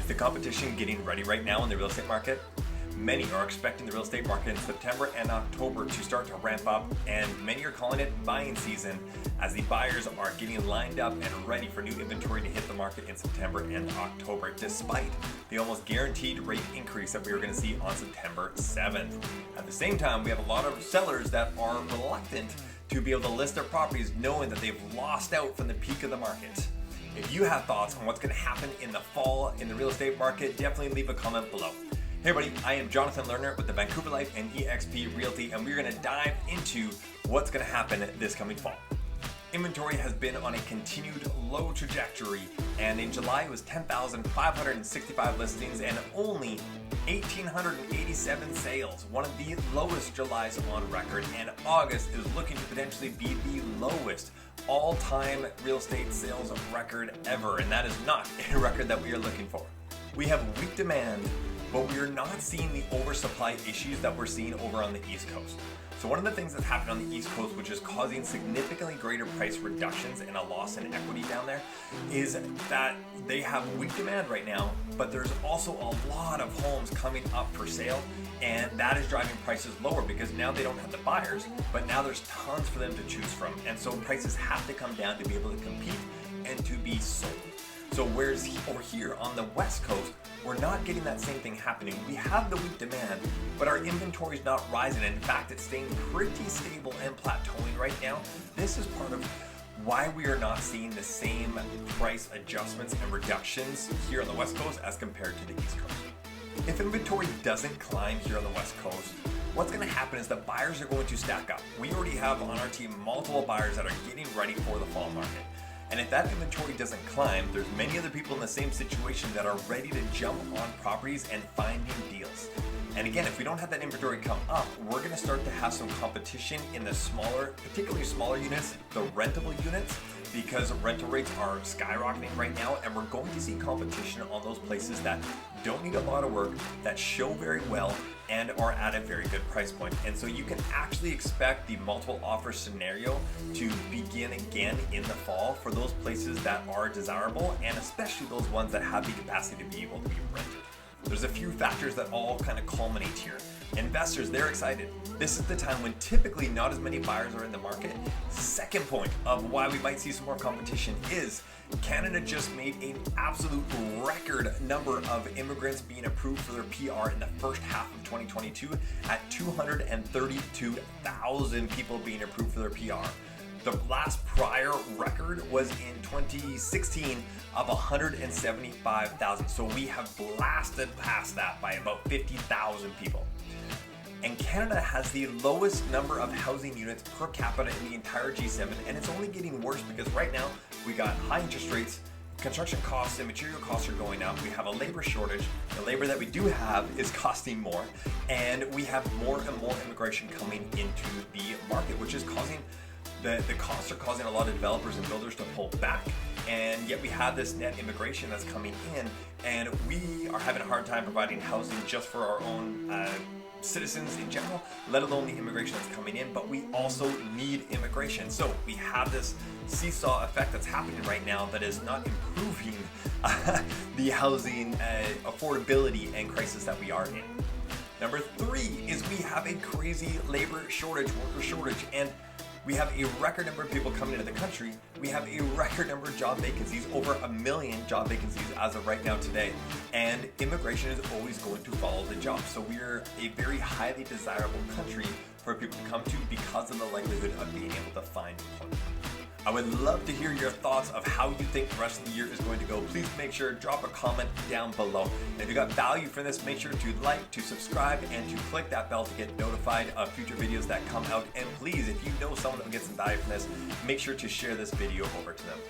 With the competition getting ready right now in the real estate market, many are expecting the real estate market in September and October to start to ramp up, and many are calling it buying season as the buyers are getting lined up and ready for new inventory to hit the market in September and October, despite the almost guaranteed rate increase that we are going to see on September 7th. At the same time, we have a lot of sellers that are reluctant to be able to list their properties knowing that they've lost out from the peak of the market. If you have thoughts on what's going to happen in the fall in the real estate market, definitely leave a comment below. Hey everybody, I am Jonathan Lerner with the Vancouver Life and eXp Realty, and we're going to dive into what's going to happen this coming fall. Inventory has been on a continued low trajectory, and in July it was 10,565 listings and only 1,887 sales, one of the lowest Julys on record, and August is looking to potentially be the lowest all-time real estate sales record ever, and that is not a record that we are looking for. We have weak demand, but we are not seeing the oversupply issues that we're seeing over on the East Coast. So one of the things that's happened on the East Coast, which is causing significantly greater price reductions and a loss in equity down there, is that they have weak demand right now, but there's also a lot of homes coming up for sale, and that is driving prices lower because now they don't have the buyers, but now there's tons for them to choose from, and so prices have to come down to be able to compete and to be sold. So whereas over here on the West Coast, we're not getting that same thing happening. We have the weak demand, but our inventory is not rising. In fact, it's staying pretty stable and plateauing right now. This is part of why we are not seeing the same price adjustments and reductions here on the West Coast as compared to the East Coast. If inventory doesn't climb here on the West Coast, what's going to happen is the buyers are going to stack up. We already have on our team multiple buyers that are getting ready for the fall market. And if that inventory doesn't climb, there's many other people in the same situation that are ready to jump on properties and finding deals. And again, if we don't have that inventory come up, we're going to start to have some competition in the smaller, particularly smaller units, the rentable units, because rental rates are skyrocketing right now, and we're going to see competition on those places that don't need a lot of work, that show very well, and are at a very good price point. And so you can actually expect the multiple offer scenario to begin again in the fall for those places that are desirable, and especially those ones that have the capacity to be able to be rented. There's a few factors that all kind of culminate here. Investors, they're excited. This is the time when typically not as many buyers are in the market. Second point of why we might see some more competition is Canada just made an absolute record number of immigrants being approved for their PR in the first half of 2022 at 232,000 people being approved for their PR. The last prior record was in 2016 of 175,000. So we have blasted past that by about 50,000 people. And Canada has the lowest number of housing units per capita in the entire G7, and it's only getting worse because right now we got high interest rates, construction costs and material costs are going up, we have a labor shortage, the labor that we do have is costing more, and we have more and more immigration coming into the market, which is causing the costs are causing a lot of developers and builders to pull back, and yet we have this net immigration that's coming in, and we are having a hard time providing housing just for our own citizens in general, let alone the immigration that's coming in, but we also need immigration. So we have this seesaw effect that's happening right now that is not improving the housing affordability and crisis that we are in. Number 3 is we have a crazy labor shortage, worker shortage, and we have a record number of people coming into the country. We have a record number of job vacancies, over 1 million job vacancies as of right now today. And immigration is always going to follow the job. So we're a very highly desirable country for people to come to because of the likelihood of being able to find employment. I would love to hear your thoughts of how you think the rest of the year is going to go. Please make sure to drop a comment down below. And if you got value from this, make sure to like, to subscribe, and to click that bell to get notified of future videos that come out. And please, if you know someone that will get some value from this, make sure to share this video over to them.